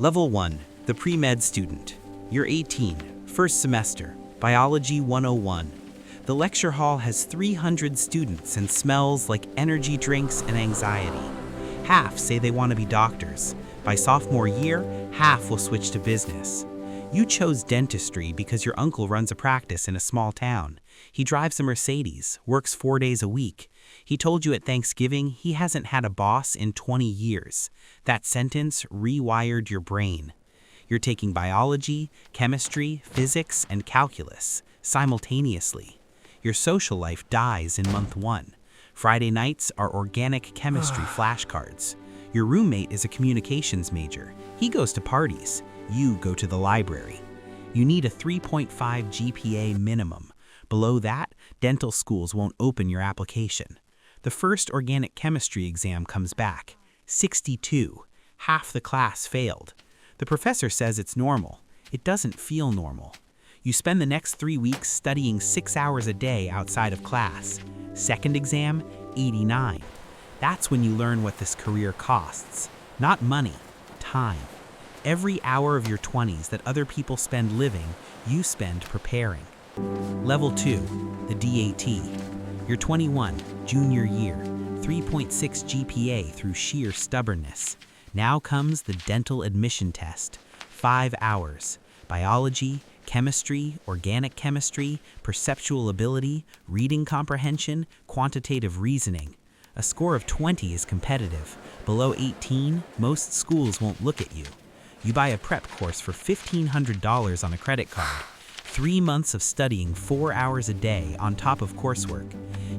Level 1, the pre-med student. You're 18, first semester, Biology 101. The lecture hall has 300 students and smells like energy drinks and anxiety. Half say they want to be doctors. By sophomore year, half will switch to business. You chose dentistry because your uncle runs a practice in a small town. He drives a Mercedes, works 4 days a week. He told you at Thanksgiving he hasn't had a boss in 20 years. That sentence rewired your brain. You're taking biology, chemistry, physics, and calculus simultaneously. Your social life dies in month 1. Friday nights are organic chemistry flashcards. Your roommate is a communications major. He goes to parties. You go to the library. You need a 3.5 GPA minimum. Below that, dental schools won't open your application. The first organic chemistry exam comes back. 62. Half the class failed. The professor says it's normal. It doesn't feel normal. You spend the next 3 weeks studying 6 hours a day outside of class. Second exam, 89. That's when you learn what this career costs. Not money, time. Every hour of your 20s that other people spend living, you spend preparing. Level 2, the DAT. You're 21, junior year, 3.6 GPA through sheer stubbornness. Now comes the dental admission test. 5 hours. Biology, chemistry, organic chemistry, perceptual ability, reading comprehension, quantitative reasoning. A score of 20 is competitive. Below 18, most schools won't look at you. You buy a prep course for $1,500 on a credit card. 3 months of studying 4 hours a day on top of coursework.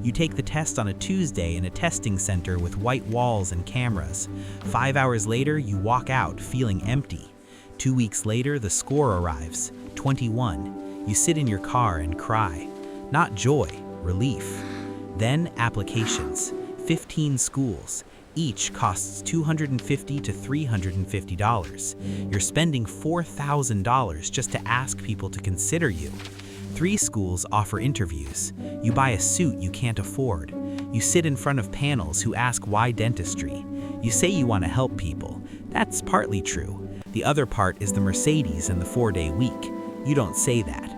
You take the test on a Tuesday in a testing center with white walls and cameras. 5 hours later, you walk out feeling empty. 2 weeks later, the score arrives, 21. You sit in your car and cry. Not joy, relief. Then applications, 15 schools. Each costs $250 to $350. You're spending $4,000 just to ask people to consider you. 3 schools offer interviews. You buy a suit you can't afford. You sit in front of panels who ask why dentistry. You say you want to help people. That's partly true. The other part is the Mercedes and the 4-day week. You don't say that.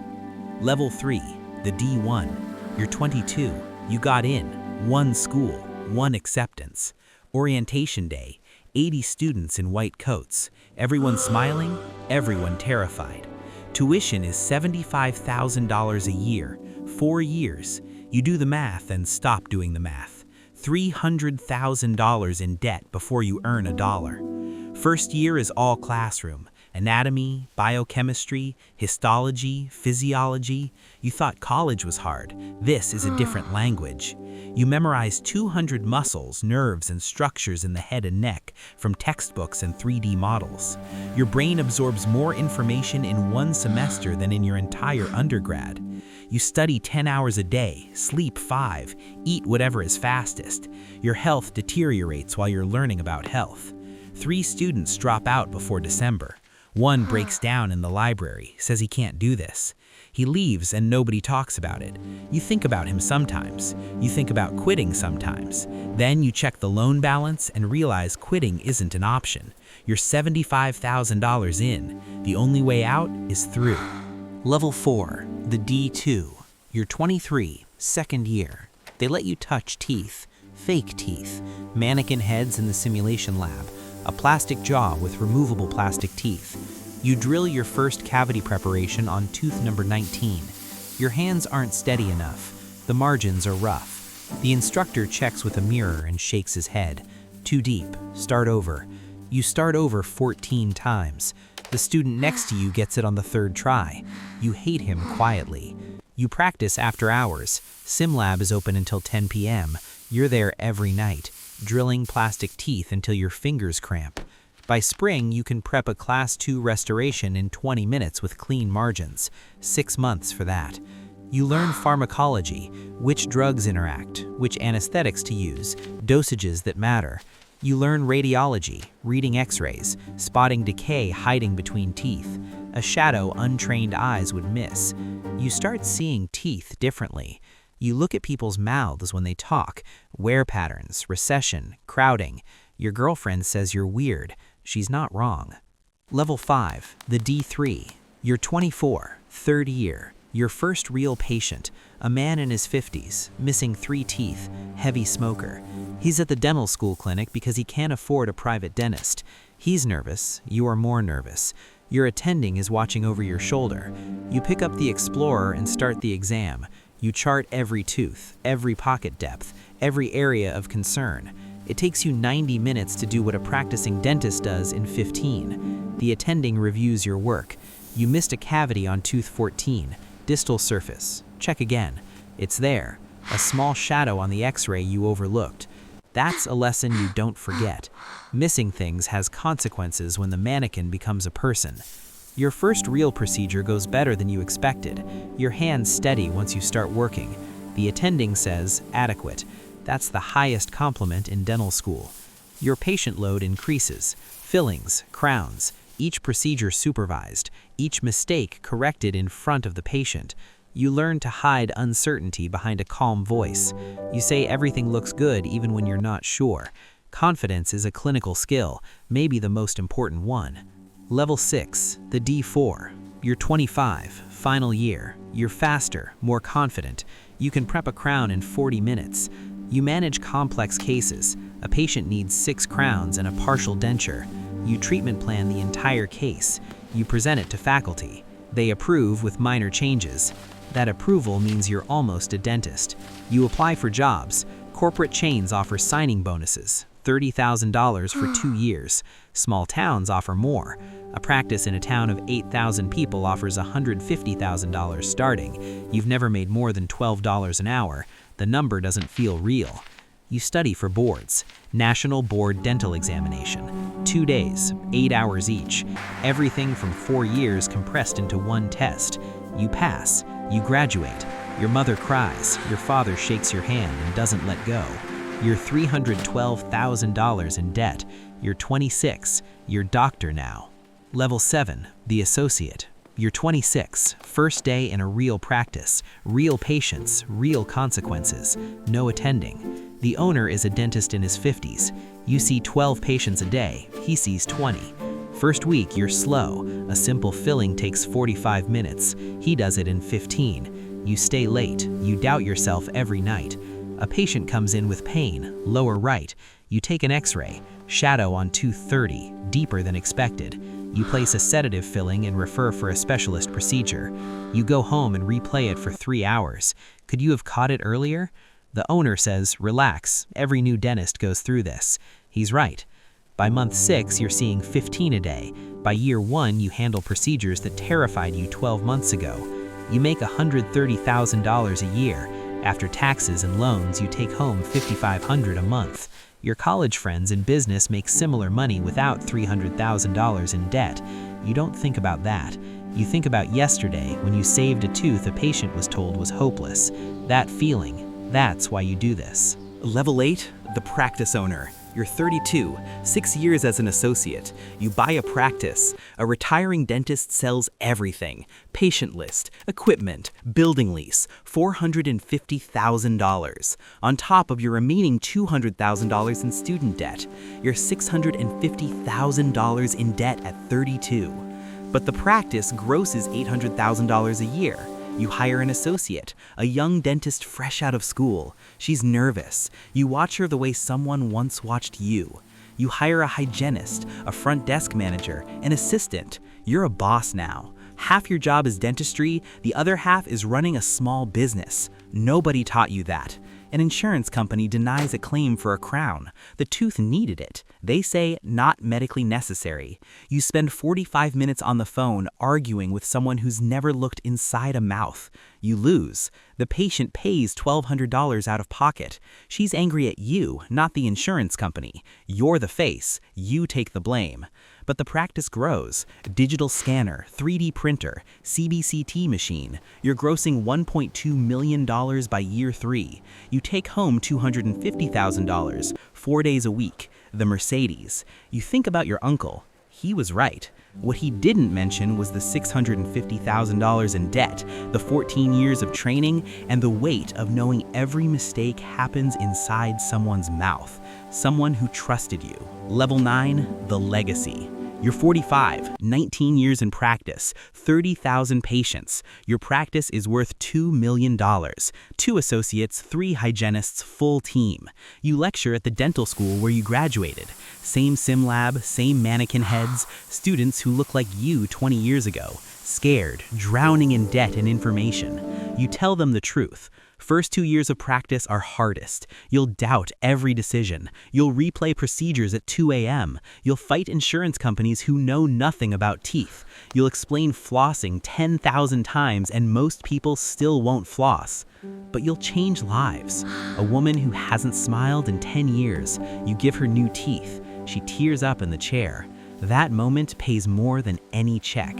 Level 3, the D1. You're 22. You got in. 1 school, 1 acceptance. Orientation day, 80 students in white coats. Everyone smiling, everyone terrified. Tuition is $75,000 a year, 4 years. You do the math and stop doing the math. $300,000 in debt before you earn $1. First year is all classroom. Anatomy, biochemistry, histology, physiology. You thought college was hard. This is a different language. You memorize 200 muscles, nerves, and structures in the head and neck from textbooks and 3D models. Your brain absorbs more information in 1 semester than in your entire undergrad. You study 10 hours a day, sleep 5, eat whatever is fastest. Your health deteriorates while you're learning about health. 3 students drop out before December. 1 breaks down in the library, says he can't do this. He leaves and nobody talks about it. You think about him sometimes. You think about quitting sometimes. Then you check the loan balance and realize quitting isn't an option. You're $75,000 in. The only way out is through. Level 4, the D2. You're 23, second year. They let you touch teeth, fake teeth, mannequin heads in the simulation lab, a plastic jaw with removable plastic teeth. You drill your first cavity preparation on tooth number 19. Your hands aren't steady enough. The margins are rough. The instructor checks with a mirror and shakes his head. Too deep. Start over. You start over 14 times. The student next to you gets it on the 3rd try. You hate him quietly. You practice after hours. SimLab is open until 10 p.m. You're there every night, drilling plastic teeth until your fingers cramp. By spring, you can prep a Class 2 restoration in 20 minutes with clean margins. 6 months for that. You learn pharmacology, which drugs interact, which anesthetics to use, dosages that matter. You learn radiology, reading x-rays, spotting decay hiding between teeth, a shadow untrained eyes would miss. You start seeing teeth differently. You look at people's mouths when they talk, wear patterns, recession, crowding. Your girlfriend says you're weird. She's not wrong. Level 5, the D3. You're 24, third year. Your first real patient, a man in his 50s, missing 3 teeth, heavy smoker. He's at the dental school clinic because he can't afford a private dentist. He's nervous, you are more nervous. Your attending is watching over your shoulder. You pick up the Explorer and start the exam. You chart every tooth, every pocket depth, every area of concern. It takes you 90 minutes to do what a practicing dentist does in 15. The attending reviews your work. You missed a cavity on tooth 14. Distal surface. Check again. It's there. A small shadow on the X-ray you overlooked. That's a lesson you don't forget. Missing things has consequences when the mannequin becomes a person. Your first real procedure goes better than you expected. Your hands steady once you start working. The attending says, adequate. That's the highest compliment in dental school. Your patient load increases. Fillings, crowns, each procedure supervised, each mistake corrected in front of the patient. You learn to hide uncertainty behind a calm voice. You say everything looks good even when you're not sure. Confidence is a clinical skill, maybe the most important one. Level 6, the D4. You're 25, final year. You're faster, more confident. You can prep a crown in 40 minutes. You manage complex cases. A patient needs 6 crowns and a partial denture. You treatment plan the entire case. You present it to faculty. They approve with minor changes. That approval means you're almost a dentist. You apply for jobs. Corporate chains offer signing bonuses, $30,000 for 2 years. Small towns offer more. A practice in a town of 8,000 people offers $150,000 starting. You've never made more than $12 an hour. The number doesn't feel real. You study for boards. National Board Dental Examination. 2 days, 8 hours each. Everything from 4 years compressed into one test. You pass. You graduate. Your mother cries. Your father shakes your hand and doesn't let go. You're $312,000 in debt. You're 26. You're doctor now. Level 7, the associate. You're 26, first day in a real practice, real patients, real consequences, no attending. The owner is a dentist in his 50s. You see 12 patients a day, he sees 20. First week, you're slow. A simple filling takes 45 minutes. He does it in 15. You stay late. You doubt yourself every night. A patient comes in with pain, lower right. You take an X-ray, shadow on tooth 30, deeper than expected. You place a sedative filling and refer for a specialist procedure. You go home and replay it for 3 hours. Could you have caught it earlier? The owner says, relax, every new dentist goes through this. He's right. By month 6, you're seeing 15 a day. By year 1, you handle procedures that terrified you 12 months ago. You make $130,000 a year. After taxes and loans, you take home $5,500 a month. Your college friends in business make similar money without $300,000 in debt. You don't think about that. You think about yesterday when you saved a tooth a patient was told was hopeless. That feeling, that's why you do this. Level 8, the practice owner. You're 32, 6 years as an associate. You buy a practice. A retiring dentist sells everything. Patient list, equipment, building lease, $450,000. On top of your remaining $200,000 in student debt. You're $650,000 in debt at 32. But the practice grosses $800,000 a year. You hire an associate, a young dentist fresh out of school. She's nervous. You watch her the way someone once watched you. You hire a hygienist, a front desk manager, an assistant. You're a boss now. Half your job is dentistry, the other half is running a small business. Nobody taught you that. An insurance company denies a claim for a crown. The tooth needed it. They say not medically necessary. You spend 45 minutes on the phone arguing with someone who's never looked inside a mouth. You lose. The patient pays $1,200 out of pocket. She's angry at you, not the insurance company. You're the face. You take the blame. But the practice grows. Digital scanner, 3D printer, CBCT machine. You're grossing $1.2 million by year 3. You take home $250,000, 4 days a week. The Mercedes. You think about your uncle. He was right. What he didn't mention was the $650,000 in debt, the 14 years of training, and the weight of knowing every mistake happens inside someone's mouth. Someone who trusted you. Level 9, the legacy. You're 45, 19 years in practice, 30,000 patients. Your practice is worth $2 million. 2 associates, 3 hygienists, full team. You lecture at the dental school where you graduated. Same sim lab, same mannequin heads, students who look like you 20 years ago. Scared, drowning in debt and information. You tell them the truth. First 2 years of practice are hardest. You'll doubt every decision. You'll replay procedures at 2 a.m. You'll fight insurance companies who know nothing about teeth. You'll explain flossing 10,000 times and most people still won't floss. But you'll change lives. A woman who hasn't smiled in 10 years, you give her new teeth. She tears up in the chair. That moment pays more than any check.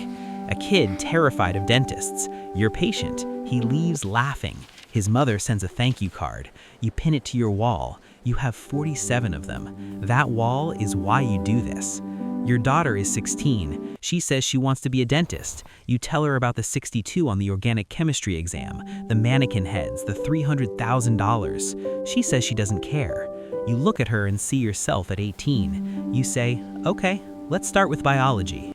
A kid terrified of dentists. You're patient. He leaves laughing. His mother sends a thank you card. You pin it to your wall. You have 47 of them. That wall is why you do this. Your daughter is 16. She says she wants to be a dentist. You tell her about the 62 on the organic chemistry exam, the mannequin heads, the $300,000. She says she doesn't care. You look at her and see yourself at 18. You say, okay, let's start with biology.